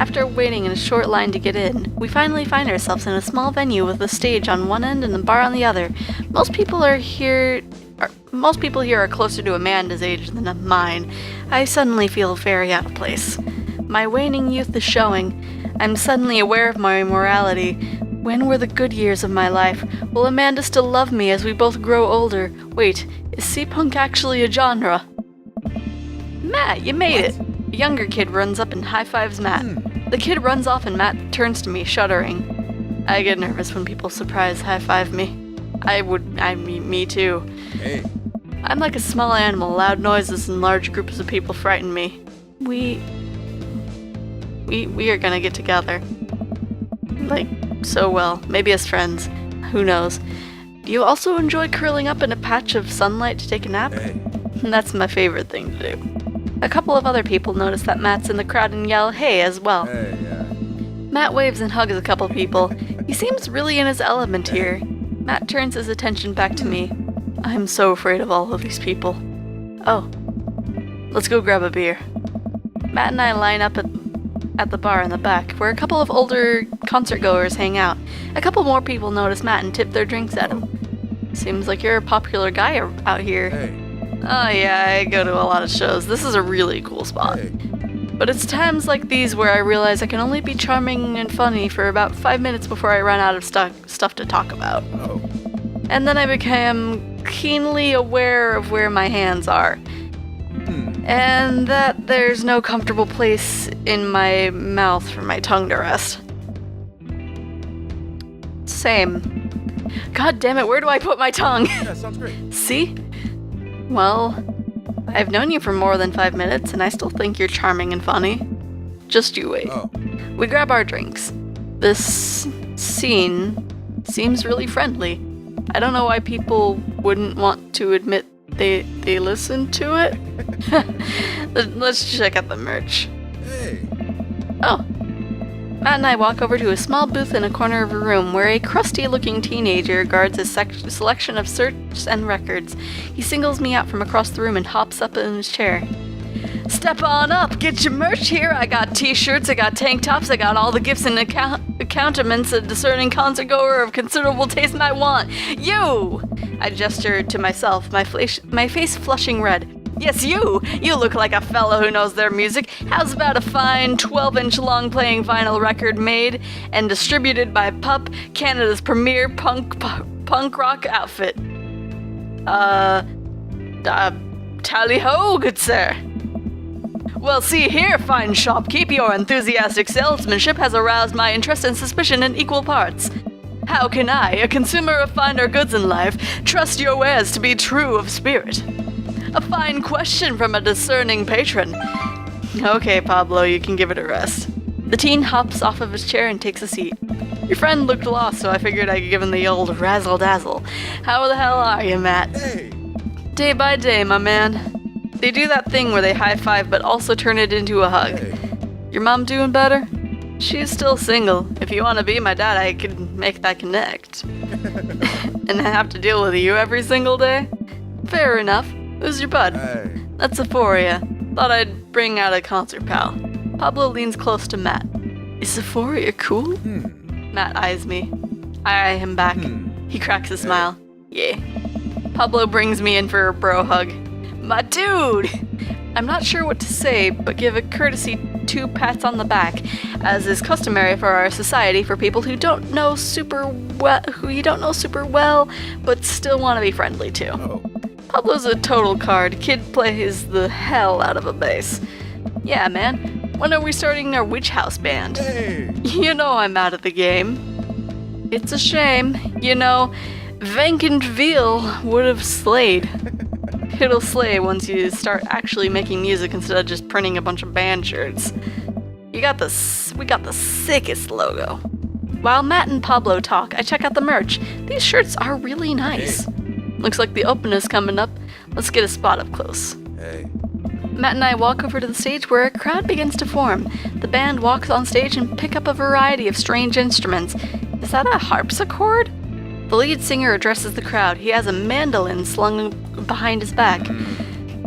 After waiting in a short line to get in, we finally find ourselves in a small venue with a stage on one end and a bar on the other. Most people here are closer to Amanda's age than mine. I suddenly feel very out of place. My waning youth is showing. I'm suddenly aware of my immorality. When were the good years of my life? Will Amanda still love me as we both grow older? Wait, is C-punk actually a genre? Matt, you made it! A younger kid runs up and high-fives Matt. The kid runs off and Matt turns to me, shuddering. I get nervous when people surprise high-five me. Me too. Hey. I'm like a small animal. Loud noises and large groups of people frighten me. We are gonna get together. Like, so well. Maybe as friends. Who knows? Do you also enjoy curling up in a patch of sunlight to take a nap? Hey. That's my favorite thing to do. A couple of other people notice that Matt's in the crowd and yell, "Hey," as well. Hey, yeah. Matt waves and hugs a couple people. He seems really in his element here. Matt turns his attention back to me. I'm so afraid of all of these people. Oh, let's go grab a beer. Matt and I line up at the bar in the back, where a couple of older concert-goers hang out. A couple more people notice Matt and tip their drinks at him. Seems like you're a popular guy out here. Hey. Oh yeah, I go to a lot of shows. This is a really cool spot. Hey. But it's times like these where I realize I can only be charming and funny for about 5 minutes before I run out of stuff to talk about. Oh. And then I become keenly aware of where my hands are. And that there's no comfortable place in my mouth for my tongue to rest. Same. God damn it, where do I put my tongue? Yeah, sounds great. See? Well, I've known you for more than 5 minutes, and I still think you're charming and funny. Just you wait. Oh. We grab our drinks. This scene seems really friendly. I don't know why people wouldn't want to admit they listen to it. Let's check out the merch. Hey. Oh. Matt and I walk over to a small booth in a corner of a room where a crusty-looking teenager guards a selection of shirts and records. He singles me out from across the room and hops up in his chair. Step on up, get your merch here. I got t-shirts, I got tank tops, I got all the gifts and accoutrements a discerning concert-goer of considerable taste might want. You! I gestured to myself, my face flushing red. Yes, you! You look like a fellow who knows their music. How's about a fine 12-inch long-playing vinyl record made and distributed by Pup, Canada's premier punk rock outfit? Tally-ho, good sir. Well, see here, fine shopkeep, your enthusiastic salesmanship has aroused my interest and suspicion in equal parts. How can I, a consumer of finer goods in life, trust your wares to be true of spirit? A fine question from a discerning patron. Okay, Pablo, you can give it a rest. The teen hops off of his chair and takes a seat. Your friend looked lost, so I figured I could give him the old razzle-dazzle. How the hell are you, Matt? Hey. Day by day, my man. They do that thing where they high-five but also turn it into a hug. Hey. Your mom doing better? She's still single. If you want to be my dad, I could make that connect. And have to deal with you every single day? Fair enough. Who's your bud? Hey. That's Xephoria. Thought I'd bring out a concert pal. Pablo leans close to Matt. Is Xephoria cool? Matt eyes me. I eye him back. He cracks a smile. Yeah. Pablo brings me in for a bro hug. My dude! I'm not sure what to say, but give a courtesy 2 pats on the back, as is customary for our society for people who don't know super well, but still want to be friendly too. Oh. Pablo's a total card. Kid plays the hell out of a bass. Yeah, man. When are we starting our witch house band? Hey. You know I'm out of the game. It's a shame. You know, Vacant Veal would have slayed. It'll slay once you start actually making music instead of just printing a bunch of band shirts. We got the sickest logo. While Matt and Pablo talk, I check out the merch. These shirts are really nice. Looks like the open is coming up. Let's get a spot up close. Hey. Matt and I walk over to the stage where a crowd begins to form. The band walks on stage and pick up a variety of strange instruments. Is that a harpsichord? The lead singer addresses the crowd. He has a mandolin slung behind his back.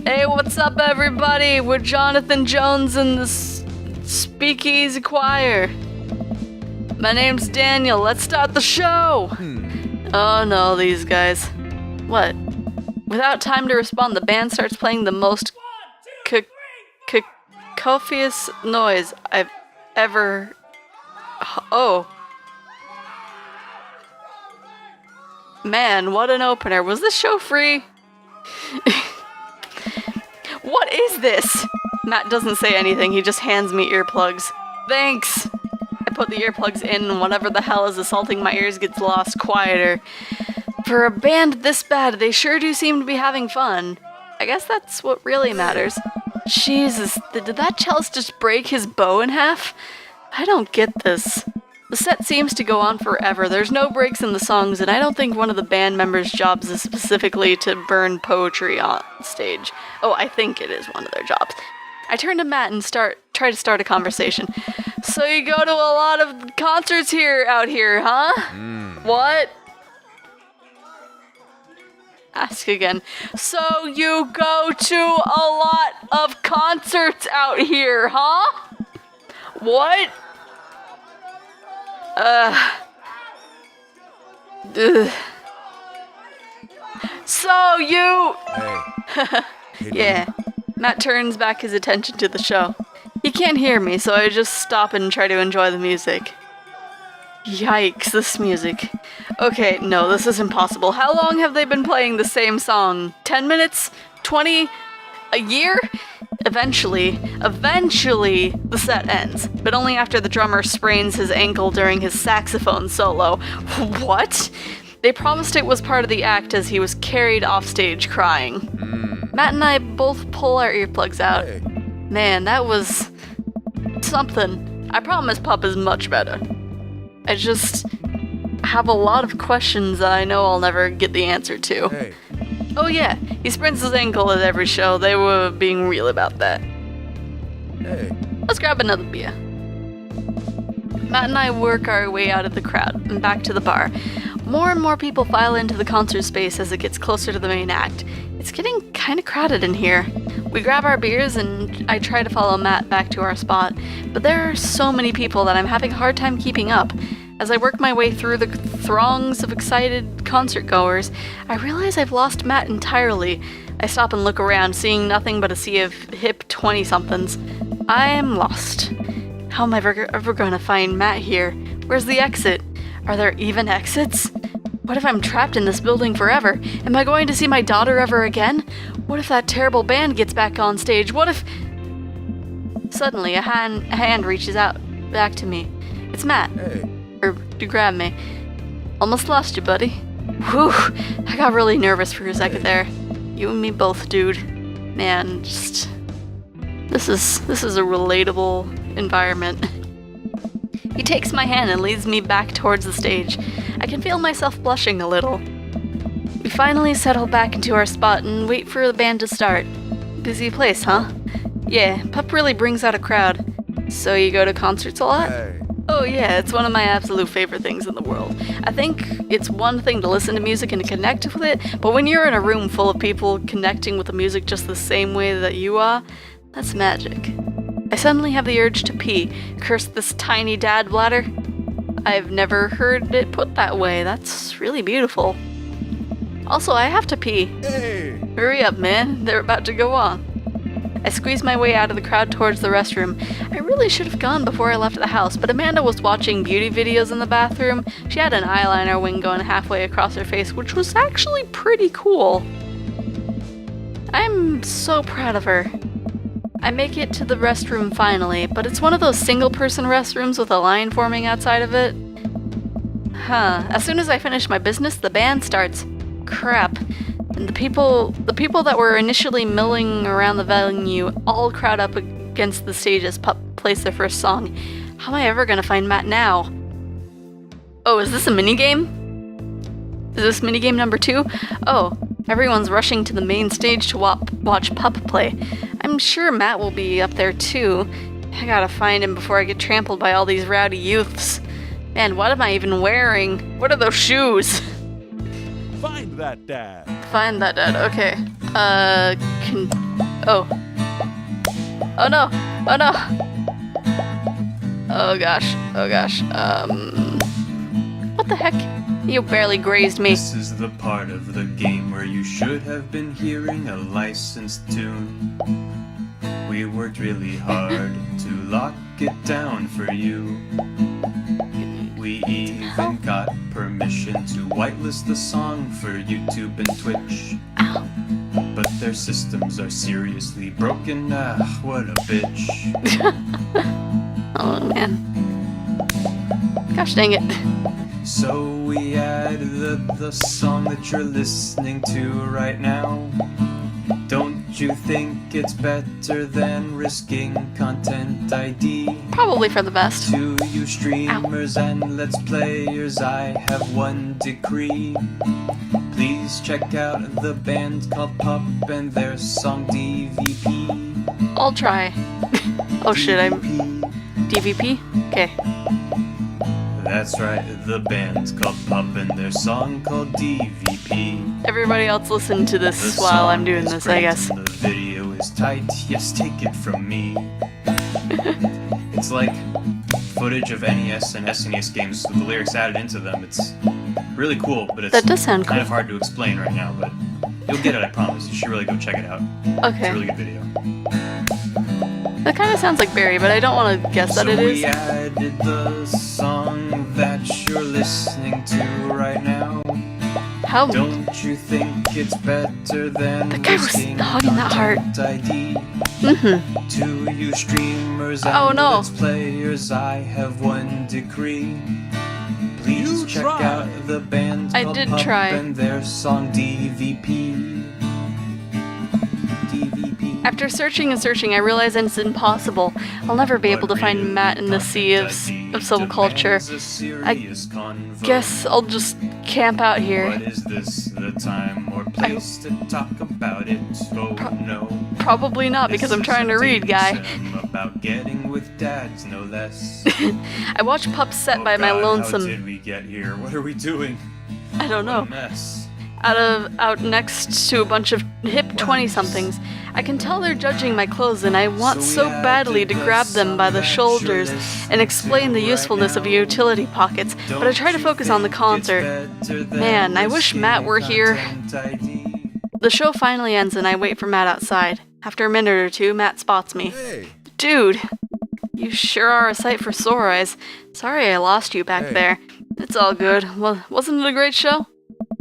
Hey, what's up, everybody? We're Jonathan Jones and the Speakeasy Choir. My name's Daniel. Let's start the show. Oh no, these guys. What? Without time to respond, the band starts playing the most cacophonous noise I've ever... Oh. Man, what an opener. Was this show free? What is this? Matt doesn't say anything, he just hands me earplugs. Thanks! I put the earplugs in and whatever the hell is assaulting my ears gets lost quieter. For a band this bad, they sure do seem to be having fun. I guess that's what really matters. Jesus, did that cellist just break his bow in half? I don't get this. The set seems to go on forever. There's no breaks in the songs, and I don't think one of the band members' jobs is specifically to burn poetry on stage. Oh, I think it is one of their jobs. I turn to Matt and try to start a conversation. So you go to a lot of concerts out here, huh? What? Ask again. So you go to a lot of concerts out here, huh? What? So you... Hey. Yeah. Matt turns back his attention to the show. He can't hear me, so I just stop and try to enjoy the music. Yikes, this music. Okay, no, this is impossible. How long have they been playing the same song? 10 minutes? 20? A year? Eventually, the set ends, but only after the drummer sprains his ankle during his saxophone solo. What? They promised it was part of the act as he was carried off stage crying. Matt and I both pull our earplugs out. Hey. Man, that was something. I promise Pup is much better. I just have a lot of questions that I know I'll never get the answer to. Hey. Oh yeah, he sprains his ankle at every show. They were being real about that. Hey. Let's grab another beer. Matt and I work our way out of the crowd and back to the bar. More and more people file into the concert space as it gets closer to the main act. It's getting kinda crowded in here. We grab our beers and I try to follow Matt back to our spot, but there are so many people that I'm having a hard time keeping up. As I work my way through the throngs of excited concert goers, I realize I've lost Matt entirely. I stop and look around, seeing nothing but a sea of hip 20-somethings. I am lost. How am I ever gonna find Matt here? Where's the exit? Are there even exits? What if I'm trapped in this building forever? Am I going to see my daughter ever again? What if that terrible band gets back on stage? What if... Suddenly, a hand reaches out back to me. It's Matt. Hey. Or to grab me. Almost lost you, buddy. Whew, I got really nervous for a second there. You and me both, dude. Man, just... This is a relatable environment. He takes my hand and leads me back towards the stage. I can feel myself blushing a little. We finally settle back into our spot and wait for the band to start. Busy place, huh? Yeah, Pup really brings out a crowd. So you go to concerts a lot? Hey. Oh yeah, it's one of my absolute favorite things in the world. I think it's one thing to listen to music and to connect with it, but when you're in a room full of people connecting with the music just the same way that you are, that's magic. I suddenly have the urge to pee. Curse this tiny dad bladder. I've never heard it put that way. That's really beautiful. Also, I have to pee. Hey. Hurry up, man. They're about to go on. I squeeze my way out of the crowd towards the restroom. I really should have gone before I left the house, but Amanda was watching beauty videos in the bathroom. She had an eyeliner wing going halfway across her face, which was actually pretty cool. I'm so proud of her. I make it to the restroom finally, but it's one of those single-person restrooms with a line forming outside of it. As soon as I finish my business, the band starts. Crap. And the people that were initially milling around the venue all crowd up against the stage as Pup plays their first song. How am I ever gonna find Matt now? Oh, is this a minigame? Is this minigame number 2? Oh, everyone's rushing to the main stage to watch Pup play. I'm sure Matt will be up there too. I gotta find him before I get trampled by all these rowdy youths. Man, what am I even wearing? What are those shoes? Find that dad. Find that dad, okay. Oh. Oh no! Oh no! Oh gosh. What the heck? You barely grazed me. This is the part of the game where you should have been hearing a licensed tune. We worked really hard to lock it down for you. We even got permission to whitelist the song for YouTube and Twitch. Ow. But their systems are seriously broken. What a bitch. Oh man. Gosh dang it. So we added the song that you're listening to right now. Don't you think it's better than risking content ID? Probably for the best. To you streamers and let's players, I have one decree. Please check out the band called Pup and their song DVP. I'll try. Oh shit, I'm... DVP. DVP? Okay. That's right, the band's called Pup and their song called DVP. Everybody else listen to this The while I'm song doing is this, great I guess. and the video is tight, yes, take it from me. It's like footage of NES and SNES games with the lyrics added into them. It's really cool, but it's That does sound kind cool. of hard to explain right now, but you'll get it, I promise. You should really go check it out. It's Okay. a really good video. That kind of sounds like Barry, but I don't want to guess that it we is. added the song that you're listening to right now. How? Don't you think it's better than That guy was risking hogging that heart. content ID? Mm-hmm. To you streamers and Oh, no. let's players, I have one decree. Please You check tried. out the band I called did Pup try. and their song DVP. DVP. After searching and searching, I realize it's impossible. I'll never be able to find Matt in the sea of subculture. I guess I'll just camp out here. What is this, the time or place to talk about it? Oh no. Probably not, because I'm trying to read, guy. About getting with dads, no less. I watched Pup set by my God, lonesome... How did we get here? What are we doing? I don't What a know. mess. Out next to a bunch of hip 20-somethings. I can tell they're judging my clothes, and I want so badly to grab them by the shoulders and explain the usefulness of utility pockets, but I try to focus on the concert. Man, I wish Matt were here. The show finally ends, and I wait for Matt outside. After a minute or two, Matt spots me. Hey. Dude, you sure are a sight for sore eyes. Sorry I lost you back Hey. there. It's all good. Well, wasn't it a great show?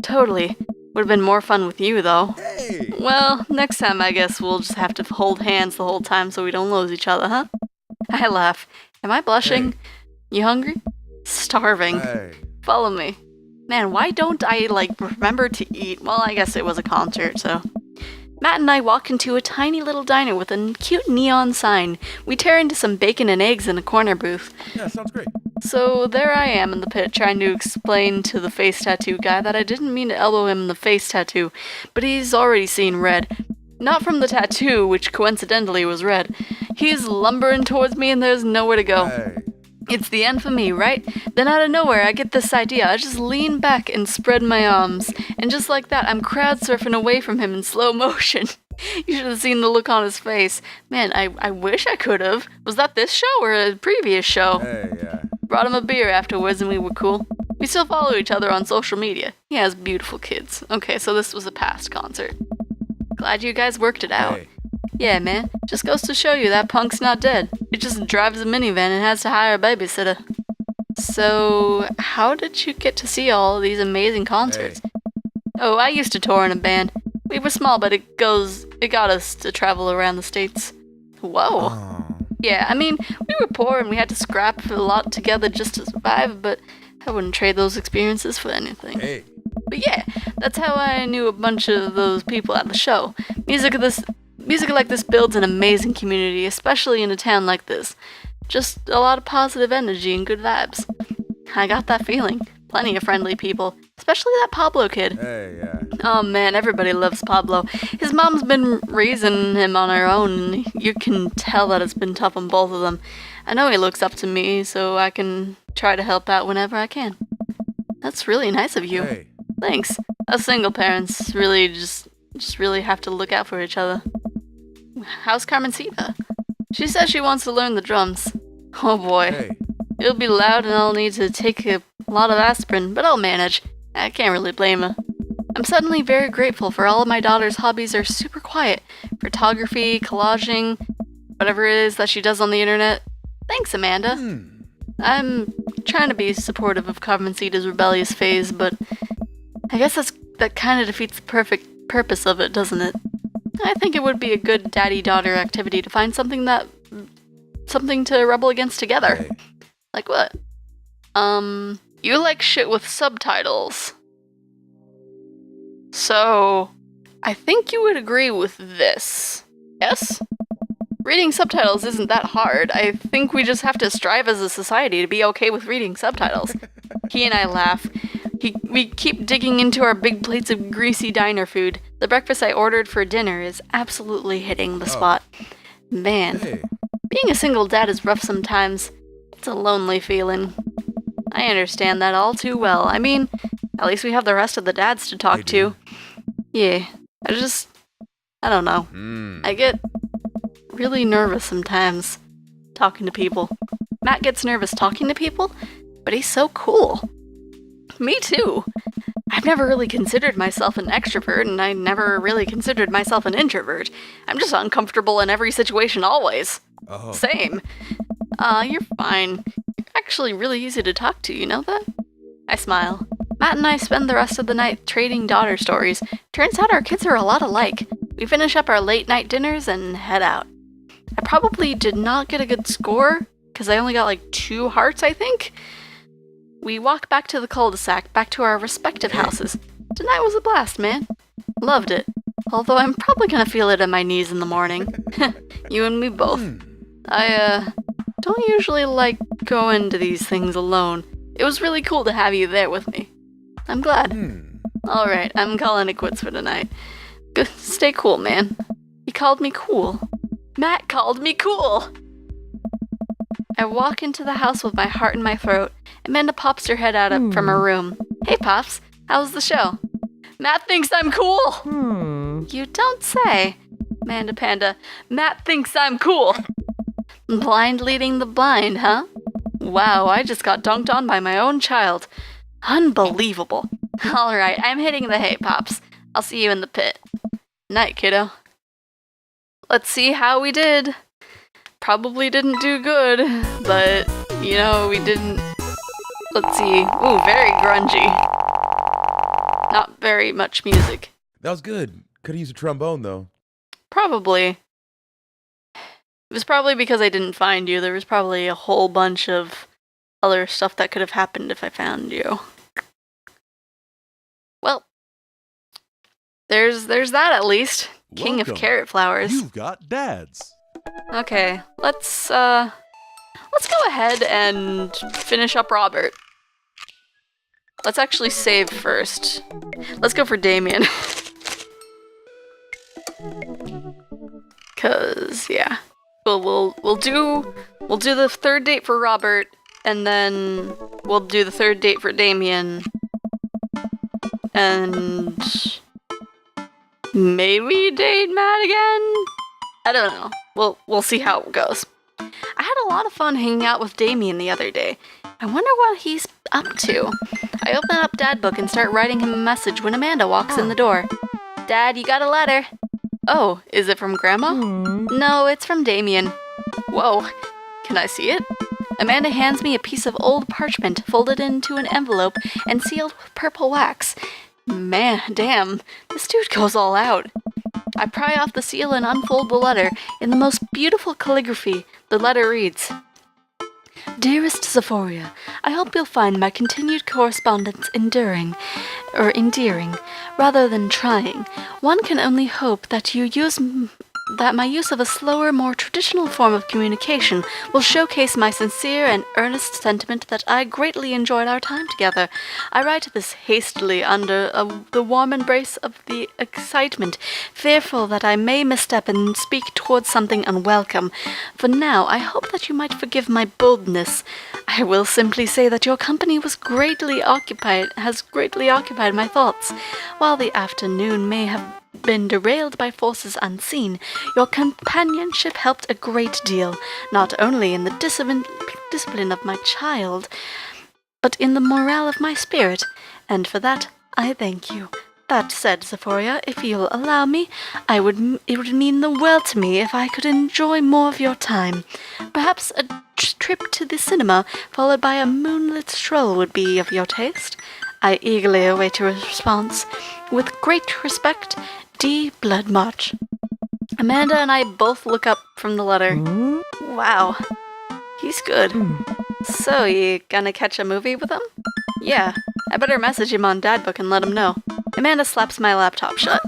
Totally. Would have been more fun with you, though. Hey. Well, next time I guess we'll just have to hold hands the whole time so we don't lose each other, huh? I laugh. Am I blushing? You hungry? Starving. Hey. Follow me. Man, why don't I, remember to eat? Well, I guess it was a concert, so... Matt and I walk into a tiny little diner with a cute neon sign. We tear into some bacon and eggs in a corner booth. Yeah, sounds great. So there I am in the pit trying to explain to the face tattoo guy that I didn't mean to elbow him in the face tattoo, but he's already seen red. Not from the tattoo, which coincidentally was red. He's lumbering towards me and there's nowhere to go. Hey. It's the end for me, right? Then out of nowhere, I get this idea. I just lean back and spread my arms. And just like that, I'm crowd surfing away from him in slow motion. You should have seen the look on his face. Man, I wish I could have. Was that this show or a previous show? Hey, yeah. Brought him a beer afterwards and we were cool. We still follow each other on social media. He has beautiful kids. Okay, so this was a past concert. Glad you guys worked it out. Hey. Yeah, man. Just goes to show you that punk's not dead. It just drives a minivan and has to hire a babysitter. So, how did you get to see all these amazing concerts? Oh, I used to tour in a band. We were small, but it got us to travel around the States. Whoa. Oh. Yeah, I mean, we were poor and we had to scrap a lot together just to survive, but I wouldn't trade those experiences for anything. Hey. But yeah, that's how I knew a bunch of those people at the show. Music like this builds an amazing community, especially in a town like this. Just a lot of positive energy and good vibes. I got that feeling. Plenty of friendly people, especially that Pablo kid. Hey, yeah. Oh man, everybody loves Pablo. His mom's been raising him on her own, and you can tell that it's been tough on both of them. I know he looks up to me, so I can try to help out whenever I can. That's really nice of you. Hey. Thanks. Us single parents really just really have to look out for each other. How's Carmencita? She says she wants to learn the drums. Oh boy. Hey. It'll be loud and I'll need to take a lot of aspirin, but I'll manage. I can't really blame her. I'm suddenly very grateful for all of my daughter's hobbies are super quiet. Photography, collaging, whatever it is that she does on the internet. Thanks, Amanda. I'm trying to be supportive of Carmencita's rebellious phase, but I guess that kind of defeats the perfect purpose of it, doesn't it? I think it would be a good daddy-daughter activity to find something to rebel against together. Hey. Like what? You like shit with subtitles. So, I think you would agree with this. Yes? Reading subtitles isn't that hard. I think we just have to strive as a society to be okay with reading subtitles. He and I laugh. We keep digging into our big plates of greasy diner food. The breakfast I ordered for dinner is absolutely hitting the spot. Man, Hey. being a single dad is rough sometimes. It's a lonely feeling. I understand that all too well. I mean, at least we have the rest of the dads to talk I do. to. Yeah, I don't know. I get really nervous sometimes talking to people. Matt gets nervous talking to people, but he's so cool. Me too. I've never really considered myself an extrovert, and I never really considered myself an introvert. I'm just uncomfortable in every situation always. Oh. Same. You're fine. You're actually really easy to talk to, you know that? I smile. Matt and I spend the rest of the night trading daughter stories. Turns out our kids are a lot alike. We finish up our late night dinners and head out. I probably did not get a good score, because I only got like 2 hearts, I think. We walk back to the cul-de-sac, back to our respective houses. Tonight was a blast, man. Loved it. Although I'm probably gonna feel it in my knees in the morning. You and me both. I, don't usually like going to these things alone. It was really cool to have you there with me. I'm glad. Alright, I'm calling it quits for tonight. Stay cool, man. He called me cool. Matt called me cool! I walk into the house with my heart in my throat. Amanda pops her head out from her room. Hey, Pops. How was the show? Matt thinks I'm cool! You don't say. Amanda Panda. Matt thinks I'm cool! Blind leading the blind, huh? Wow, I just got dunked on by my own child. Unbelievable. Alright, I'm hitting the hay, Pops. I'll see you in the pit. Night, kiddo. Let's see how we did. Probably didn't do good, but, you know, we didn't... Let's see. Ooh, very grungy. Not very much music. That was good. Could've used a trombone, though. Probably. It was probably because I didn't find you. There was probably a whole bunch of other stuff that could have happened if I found you. Well, there's that at least. King of Welcome. carrot flowers. You've got dads. Okay, let's go ahead and finish up Robert. Let's actually save first. Let's go for Damien. 'Cause yeah. We'll do the third date for Robert, and then we'll do the third date for Damien. And maybe date Matt again? I don't know. We'll see how it goes. I had a lot of fun hanging out with Damien the other day. I wonder what he's up to. I open up Dad Book and start writing him a message when Amanda walks in the door. Dad, you got a letter. Oh, is it from Grandma? No, it's from Damien. Whoa, can I see it? Amanda hands me a piece of old parchment folded into an envelope and sealed with purple wax. Man, damn, this dude goes all out. I pry off the seal and unfold the letter. In the most beautiful calligraphy, the letter reads, Dearest Xephoria, I hope you'll find my continued correspondence endearing, rather than trying. One can only hope that my use of a slower, more traditional form of communication will showcase my sincere and earnest sentiment that I greatly enjoyed our time together. I write this hastily under the warm embrace of the excitement, fearful that I may misstep and speak towards something unwelcome. For now, I hope that you might forgive my boldness. I will simply say that your company has greatly occupied my thoughts. While the afternoon may have been derailed by forces unseen, your companionship helped a great deal, not only in the discipline of my child, but in the morale of my spirit, and for that I thank you. That said, Xephoria, if you'll allow me, it would mean the world to me if I could enjoy more of your time. Perhaps a trip to the cinema, followed by a moonlit stroll, would be of your taste. I eagerly await your response. With great respect, D. Bloodmarch. Amanda and I both look up from the letter. Wow, he's good. So, you gonna catch a movie with him? Yeah, I better message him on Dadbook and let him know. Amanda slaps my laptop shut.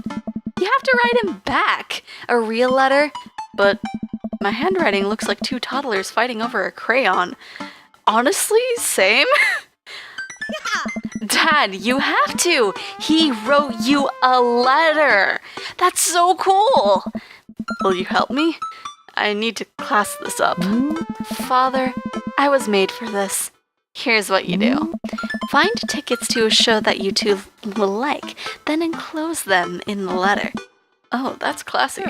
You have to write him back! A real letter? But my handwriting looks like two toddlers fighting over a crayon. Honestly, same? Dad, you have to! He wrote you a letter! That's so cool! Will you help me? I need to class this up. Father, I was made for this. Here's what you do. Find tickets to a show that you two will like, then enclose them in the letter. Oh, that's classy.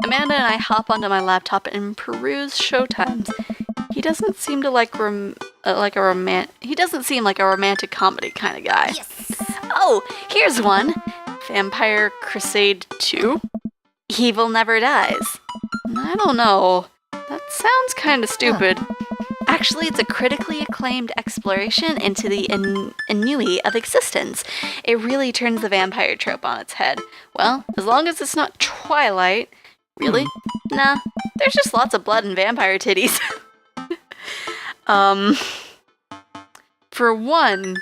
Amanda and I hop onto my laptop and peruse showtimes. He doesn't seem to he doesn't seem like a romantic comedy kind of guy. Yes. Oh, here's one. Vampire Crusade 2? Evil Never Dies. I don't know. That sounds kind of stupid. Actually, it's a critically acclaimed exploration into the ennui of existence. It really turns the vampire trope on its head. Well, as long as it's not Twilight. Really? Nah, there's just lots of blood and vampire titties. For one,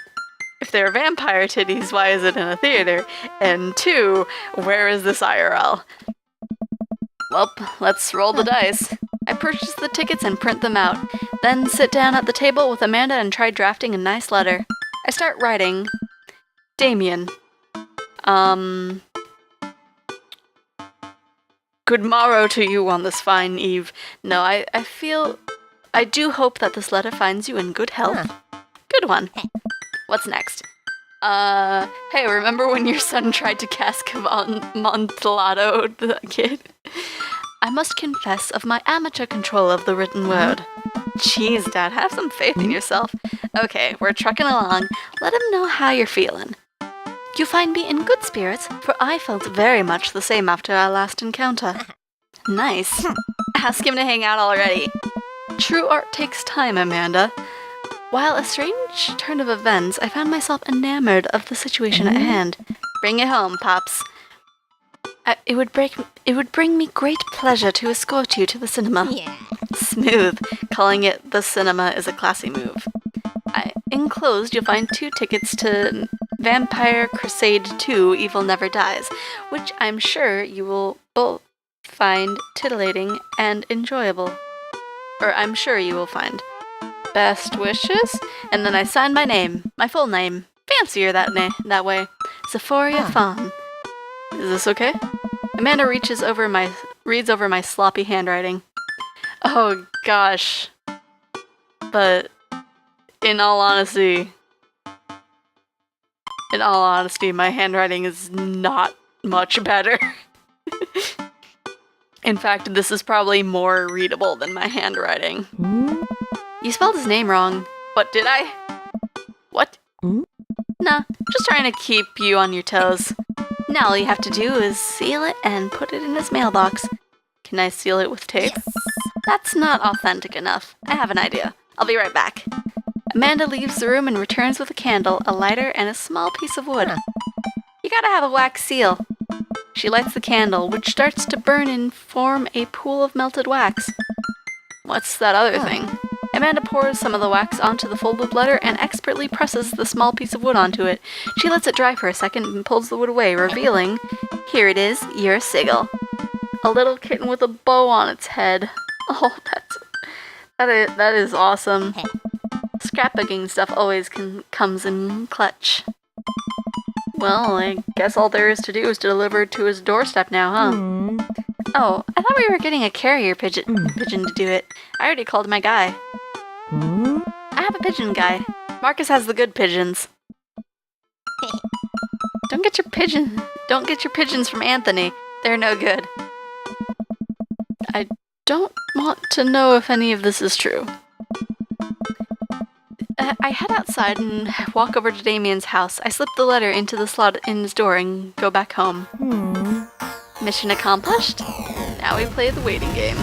if they're vampire titties, why is it in a theater? And two, where is this IRL? Well, let's roll the dice. I purchase the tickets and print them out, then sit down at the table with Amanda and try drafting a nice letter. I start writing, Damien. Good morrow to you on this fine eve. No, I do hope that this letter finds you in good health. Good one. What's next? Hey, remember when your son tried to cast Amontillado the kid? I must confess of my amateur control of the written word. Jeez, Dad, have some faith in yourself. Okay, we're trucking along. Let him know how you're feeling. You find me in good spirits, for I felt very much the same after our last encounter. Nice. Ask him to hang out already. True art takes time, Amanda. While a strange turn of events, I found myself enamored of the situation at hand. Bring it home, Pops. It would bring me great pleasure to escort you to the cinema. Yeah. Smooth. Calling it the cinema is a classy move. Enclosed, you'll find 2 tickets to Vampire Crusade 2 Evil Never Dies, which I'm sure you will both find titillating and enjoyable. Or I'm sure you will find. Best wishes? And then I sign my name, my full name. Fancier that way. Xephoria Fawn. Is this okay? Amanda reads over my sloppy handwriting. Oh gosh. But in all honesty, my handwriting is not much better. In fact, this is probably more readable than my handwriting. You spelled his name wrong. What, did I? What? Nah, just trying to keep you on your toes. Now all you have to do is seal it and put it in his mailbox. Can I seal it with tape? Yes. That's not authentic enough. I have an idea. I'll be right back. Amanda leaves the room and returns with a candle, a lighter, and a small piece of wood. You gotta have a wax seal. She lights the candle, which starts to burn and form a pool of melted wax. What's that other thing? Amanda pours some of the wax onto the folded letter and expertly presses the small piece of wood onto it. She lets it dry for a second and pulls the wood away, revealing, here it is, your sigil. A little kitten with a bow on its head. Oh, that is awesome. Scrapbooking stuff always comes in clutch. Well, I guess all there is to do is to deliver it to his doorstep now, huh? Oh, I thought we were getting a carrier pigeon to do it. I already called my guy. I have a pigeon guy. Marcus has the good pigeons. Don't Don't get your pigeons from Anthony. They're no good. I don't want to know if any of this is true. I head outside and walk over to Damien's house. I slip the letter into the slot in his door and go back home. Mission accomplished. Now we play the waiting game.